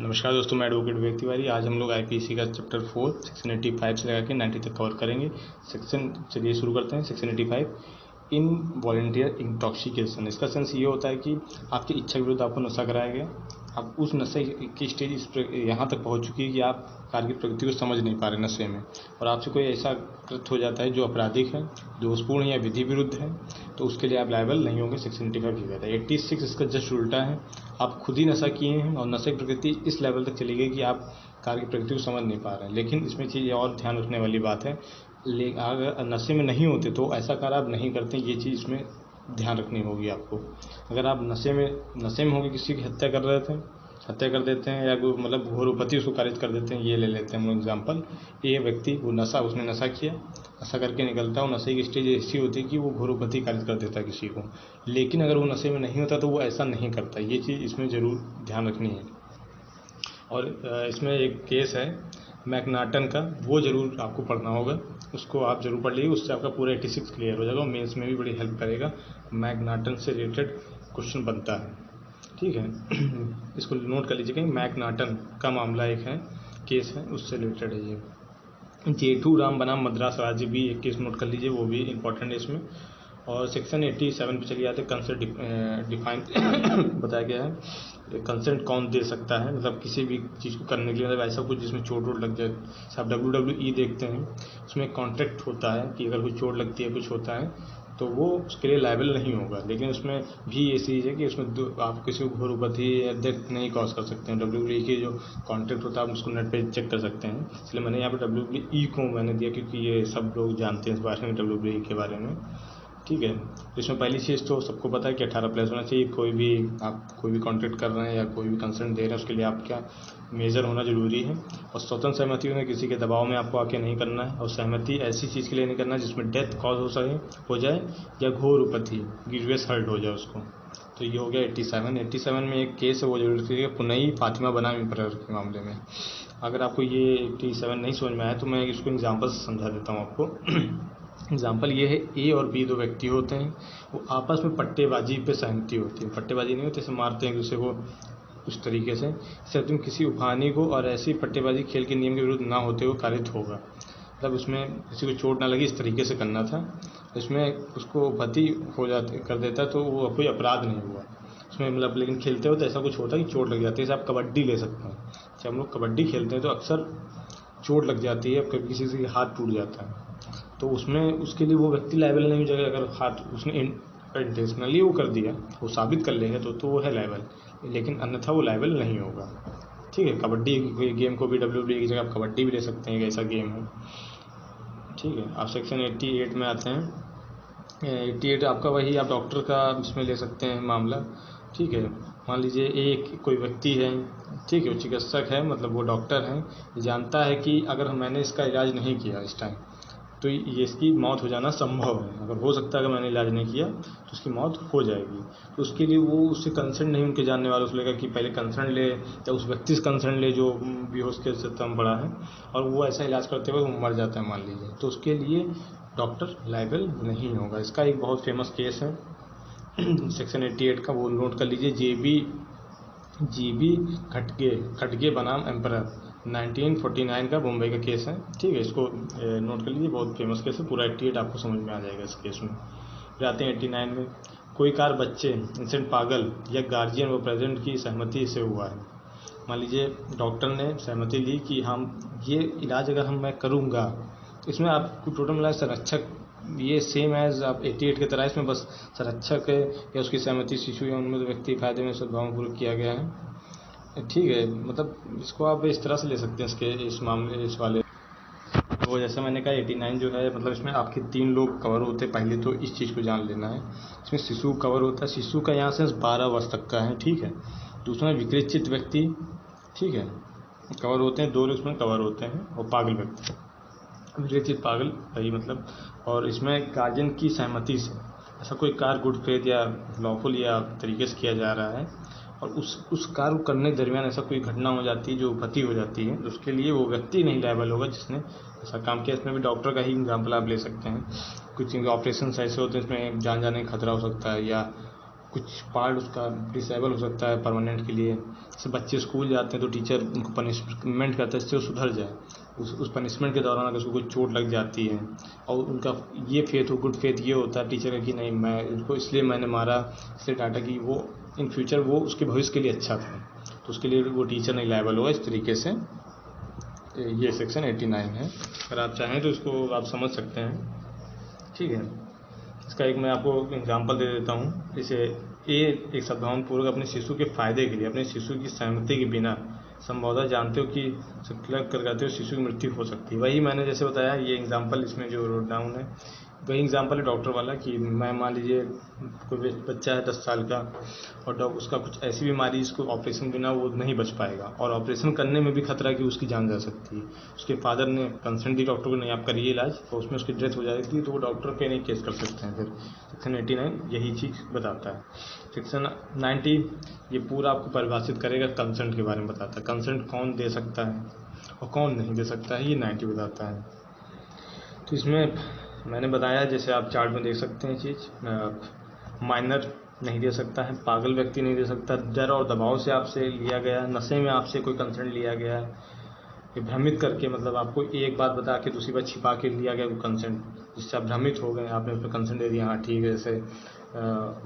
नमस्कार दोस्तों, मैं एडवोकेट विवेक तिवारी। आज हम लोग आईपीसी का चैप्टर 4 सेक्शन 85 से लगा के 90 तक कवर करेंगे। सेक्शन चलिए शुरू करते हैं। सेक्शन 85 इन वॉलंटियर इंटॉक्सिकेशन। इसका सेंस ये होता है कि आपकी इच्छा के विरुद्ध आपको नशा कराया गया। अब उस नशे की स्टेज यहाँ तक पहुँच चुकी है कि आप कार्य की प्रगति को समझ नहीं पा रहे नशे में, और आपसे कोई ऐसा कृत्य हो जाता है जो आपराधिक है, दोषपूर्ण या विधि विरुद्ध है, तो उसके लिए आप लायबल नहीं होंगे। सेक्शन 85 ये कहता है। 86 इसका जस्ट उल्टा है। आप खुद ही नशा किए हैं और नशे की प्रकृति इस लेवल तक चली गई कि आप कार्य की प्रकृति को समझ नहीं पा रहे हैं। लेकिन इसमें चीज़ और ध्यान रखने वाली बात है, अगर नशे में नहीं होते तो ऐसा कार्य आप नहीं करते। ये चीज़ इसमें ध्यान रखनी होगी आपको। अगर आप नशे में होकर किसी की हत्या कर देते हैं या मतलब घोरोपति उसको कारित कर देते हैं। ये ले लेते हैं हम एग्जाम्पल। ये व्यक्ति उसने नशा किया, नशा करके निकलता है, वो नशे की स्टेज ऐसी होती है कि वो घोरोपति कारित कर देता है किसी को। लेकिन अगर वो नशे में नहीं होता तो वो ऐसा नहीं करता। ये चीज़ इसमें ज़रूर ध्यान रखनी है। और इसमें एक केस है मैकनाटन का, वो ज़रूर आपको पढ़ना होगा, उसको आप ज़रूर पढ़ लीजिए। उससे आपका पूरा 86 क्लियर हो जाएगा। मेंस में भी बड़ी हेल्प करेगा। मैकनाटन से रिलेटेड क्वेश्चन बनता है, ठीक है। इसको नोट कर लीजिएगा। मैकनाटन का मामला एक है, केस है, उससे रिलेटेड है ये। जेठू राम बनाम मद्रास राज्य भी एक केस नोट कर लीजिए, वो भी इंपॉर्टेंट है इसमें। और सेक्शन 87 पे चलिए आते हैं। कंसेंट डिफाइन बताया गया है। कंसेंट कौन दे सकता है, मतलब किसी भी चीज़ को करने के लिए, मतलब ऐसा कुछ जिसमें चोट वोट लग जाए। आप WWE देखते हैं, उसमें कॉन्ट्रैक्ट होता है कि अगर कोई चोट लगती है, कुछ होता है, तो वो उसके लिए लायबल नहीं होगा। लेकिन उसमें भी ये चीज़ है कि उसमें आप किसी को घोरोपति या डेथ नहीं कॉज कर सकते हैं। WWE की जो कॉन्ट्रैक्ट होता है आप उसको नेट पे चेक कर सकते हैं। इसलिए मैंने यहाँ पे WWE को मैंने दिया क्योंकि ये सब लोग जानते हैं इस बारे में, WWE के बारे में, ठीक है। इसमें पहली चीज़ तो सबको पता है कि 18+ होना चाहिए। आप कोई भी कॉन्ट्रैक्ट कर रहे हैं या कोई भी कंसर्न दे रहे हैं, उसके लिए आप क्या मेजर होना ज़रूरी है। और स्वतंत्र सहमति उन्हें किसी के दबाव में आपको आके नहीं करना है। और सहमति ऐसी चीज़ के लिए नहीं करना है जिसमें डेथ कॉज हो जाए या घोर उपति ग्रीवियस हर्ट हो जाए उसको। तो ये हो गया 87 में एक केस है, वो जरूर देखिएगा, पुनई फातिमा बनाम एम्परर के मामले में। अगर आपको ये 87 नहीं समझ में आया तो मैं इसको एग्जाम्पल से समझा देता हूँ आपको। एग्जाम्पल ये है, ए और बी दो व्यक्ति होते हैं, वो आपस में पट्टेबाजी पे सहमति होती है। पट्टेबाजी नहीं होती, ऐसे मारते हैं एक दूसरे को उस तरीके से। तुम किसी उफानी को और ऐसी पट्टेबाजी खेल के नियम के विरुद्ध ना होते हुए कारित होगा। मतलब उसमें किसी को चोट ना लगी, इस तरीके से करना था। इसमें उसको उपहति कर देता तो वो कोई अपराध नहीं हुआ उसमें, मतलब। लेकिन खेलते हो तो ऐसा कुछ होता है कि चोट लग जाती है। जैसे आप कबड्डी ले सकते हैं, जब हम लोग कबड्डी खेलते हैं तो अक्सर चोट लग जाती है, कभी किसी से हाथ टूट जाता है, तो उसमें उसके लिए वो व्यक्ति लायबल नहीं हो जाएगा। अगर हाथ उसने इंटेंशनली वो कर दिया, वो साबित कर लेगा तो वो है लायबल, लेकिन अन्यथा वो लायबल नहीं होगा, ठीक है। कबड्डी गेम को भी WWE की जगह आप कबड्डी भी ले सकते हैं, ऐसा गेम है, ठीक है। आप सेक्शन 88 में आते हैं। 88 आपका वही, आप डॉक्टर का इसमें ले सकते हैं मामला, ठीक है। मान लीजिए एक कोई व्यक्ति है, ठीक है, वो चिकित्सक है, मतलब वो डॉक्टर है, जानता है कि अगर मैंने इसका इलाज नहीं किया इस टाइम तो ये इसकी मौत हो जाना संभव है। अगर हो सकता है अगर मैंने इलाज नहीं किया तो उसकी मौत हो जाएगी। तो उसके लिए वो उससे कंसर्न नहीं, उनके जानने वालों से लेगा कि पहले कंसर्न ले या उस व्यक्ति से कंसर्न ले जो बेहोश के सिस्टम पड़ा है, और वो ऐसा इलाज करते हुए वो मर जाता है मान लीजिए, तो उसके लिए डॉक्टर लायबल नहीं होगा। इसका एक बहुत फेमस केस है सेक्शन 88 का, वो नोट कर लीजिए। जीबी खटगे बनाम एम्परर 1949 का बॉम्बे का केस है, ठीक है। इसको नोट कर लीजिए, बहुत फेमस केस है। पूरा 88 आपको समझ में आ जाएगा इस केस में। फिर आते हैं 89 में। कोई कार बच्चे इंसेंट पागल या गार्जियन व प्रेजेंट की सहमति से हुआ है। मान लीजिए डॉक्टर ने सहमति ली कि हम ये इलाज अगर मैं करूँगा, इसमें आपको टोटल मिला संरक्षक, ये सेम एज आप 88 की तरह, इसमें बस संरक्षक या उसकी सहमति शिशु या उनमें व्यक्ति फायदे में सद्भावपूर्वक किया गया है, ठीक है। मतलब इसको आप इस तरह से ले सकते हैं इसके इस मामले इस वाले तो जैसे मैंने कहा 89 जो है, मतलब इसमें आपके 3 लोग कवर होते हैं। पहले तो इस चीज़ को जान लेना है, इसमें शिशु कवर होता है। शिशु का यहाँ से 12 वर्ष तक का है, ठीक है। दूसरा विकृत व्यक्ति, ठीक है, कवर होते हैं। 2 लोग इसमें कवर होते हैं, और पागल व्यक्ति, विकृत पागल वही मतलब। और इसमें गार्जियन की सहमति से ऐसा कोई कार्य गुड फेथ या लॉफुल या तरीके से किया जा रहा है, और उस कार्य को करने के दरमियान ऐसा कोई घटना हो जाती है जो उपहति हो जाती है, तो उसके लिए वो व्यक्ति नहीं लायबल होगा जिसने ऐसा काम किया। इसमें भी डॉक्टर का ही एग्जाम्पल आप ले सकते हैं। कुछ ऑपरेशन ऐसे होते हैं इसमें जान जाने का खतरा हो सकता है, या कुछ पार्ट उसका डिसेबल हो सकता है परमानेंट के लिए। जैसे बच्चे स्कूल जाते हैं तो टीचर उनको पनिशमेंट करता है जिससे वो सुधर जाए। उस पनिशमेंट के दौरान अगर उसको कोई चोट लग जाती है और उनका ये फेथ हो, गुड फेथ ये होता है टीचर का कि नहीं, मैं उसको इसलिए मैंने मारा, इसलिए डांटा कि वो इन फ्यूचर वो उसके भविष्य के लिए अच्छा था, तो उसके लिए वो टीचर नहीं लायबल होगा। इस तरीके से ये सेक्शन 89 है। अगर आप चाहें तो इसको आप समझ सकते हैं, ठीक है। इसका एक मैं आपको एग्जांपल दे देता हूँ। जैसे एक सद्भावनापूर्वक अपने शिशु के फायदे के लिए अपने शिशु की सहमति के बिना संभवतः जानते हो कि क्लर्क कर करते हो शिशु की मृत्यु हो सकती है। वही मैंने जैसे बताया, ये एग्जांपल इसमें जो रोड डाउन है वही एग्जांपल है डॉक्टर वाला कि मैं मान लीजिए कोई बच्चा है 10 साल का और उसका कुछ ऐसी बीमारी जिसको ऑपरेशन बिना वो नहीं बच पाएगा और ऑपरेशन करने में भी खतरा कि उसकी जान जा सकती है। उसके फादर ने कंसर्न दी डॉक्टर को, नहीं आप करिए इलाज, तो उसमें उसकी डेथ हो जाएगी, तो वो डॉक्टर पे नहीं केस कर सकते हैं। फिर सेक्शन 89 यही चीज़ बताता है। सेक्शन 90 ये पूरा आपको परिभाषित करेगा, कंसेंट के बारे में बताता है। कंसेंट कौन दे सकता है और कौन नहीं दे सकता है, ये 90 बताता है। तो इसमें मैंने बताया, जैसे आप चार्ट में देख सकते हैं चीज़, माइनर नहीं दे सकता है, पागल व्यक्ति नहीं दे सकता, डर और दबाव से आपसे लिया गया, नशे में आपसे कोई कंसर्न लिया गया है, ये भ्रमित करके मतलब आपको एक बात बता के दूसरी बात छिपा के लिया गया वो कंसेंट, जिससे आप भ्रमित हो गए, आपने उस पर कंसेंट दे दिया, हाँ ठीक है। जैसे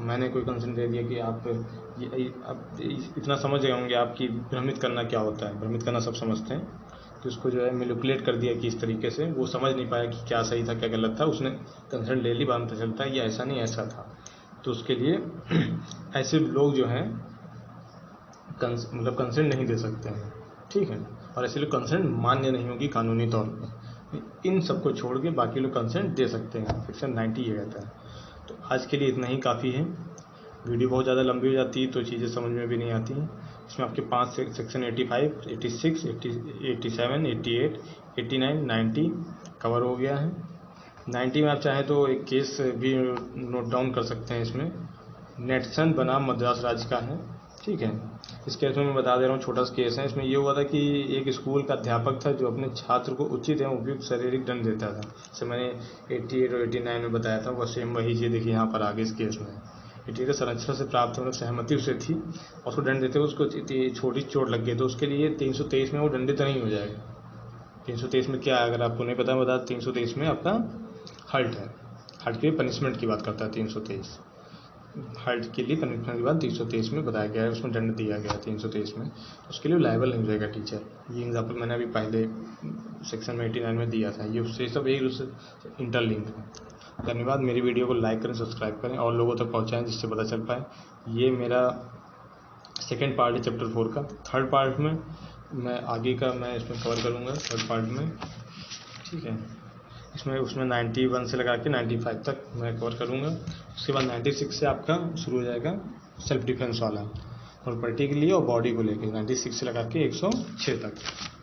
मैंने कोई कंसेंट दे दिया कि आप इतना समझ गए होंगे आप कि भ्रमित करना क्या होता है, भ्रमित करना सब समझते हैं, तो उसको जो है मैनिपुलेट कर दिया कि इस तरीके से वो समझ नहीं पाया कि क्या सही था क्या गलत था, उसने कंसेंट ले ली, बाद में पता चलता है ये ऐसा नहीं ऐसा था। तो उसके लिए ऐसे लोग जो हैं मतलब कंसेंट नहीं दे सकते हैं, ठीक है। और ऐसे लोग कंसेंट मान्य नहीं होगी कानूनी तौर पर। इन सबको छोड़ के बाकी लोग कंसेंट दे सकते हैं, सेक्शन 90 ये कहता है। तो आज के लिए इतना ही काफ़ी है। वीडियो बहुत ज़्यादा लंबी हो जाती है तो चीज़ें समझ में भी नहीं आती हैं। इसमें आपके 5 सेक्शन 85, 86, 87, 88, 89, 90 कवर हो गया है। 90 में आप चाहें तो एक केस भी नोट डाउन कर सकते हैं। इसमें नेटसन बनाम मद्रास राज्य का है, ठीक है। इस केस में मैं बता दे रहा हूँ, छोटा सा केस है। इसमें ये हुआ था कि एक स्कूल का अध्यापक था जो अपने छात्र को उचित एवं उपयुक्त शारीरिक दंड देता था। जैसे मैंने 88 और 89 में बताया था, वो सेम वही चीज़ देखिए यहाँ पर आगे इस केस में। 88 संरक्षण से प्राप्त मतलब सहमति उसे थी और उसको दंड देते हुए उसको छोटी चोट लग गई, तो उसके लिए 323 में वो दंडित नहीं हो जाएगा। 323 में क्या है, अगर आपको नहीं पता बता, 323 में आपका हर्ट है, हर्ट के पनिशमेंट की बात करता है 323। हर्ट के लिए पनिशमेंट की बात 323 में बताया गया है, उसमें दंड दिया गया है 323 में, तो उसके लिए लायबल नहीं हो जाएगा टीचर। ये एग्जाम्पल मैंने अभी पहले सेक्शन में 89 में दिया था। ये उससे सब एक दूसरे से इंटरलिंक है। धन्यवाद। मेरी वीडियो को लाइक करें, सब्सक्राइब करें और लोगों तक पहुँचाएँ जिससे पता चल पाए। ये मेरा सेकेंड पार्ट है चैप्टर 4 का। थर्ड पार्ट में मैं आगे का मैं इसमें कवर करूँगा, थर्ड पार्ट में, ठीक है। उसमें 91 से लगा के 95 तक मैं कवर करूँगा। उसके बाद 96 से आपका शुरू हो जाएगा सेल्फ डिफेंस वाला, प्रॉपर्टी के लिए और बॉडी को लेके 96 से लगा के 106 तक,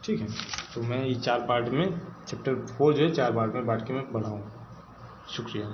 ठीक है। तो मैं ये 4 पार्ट में चैप्टर 4 जो है 4 पार्ट में बांट के मैं बढ़ाऊँ। शुक्रिया।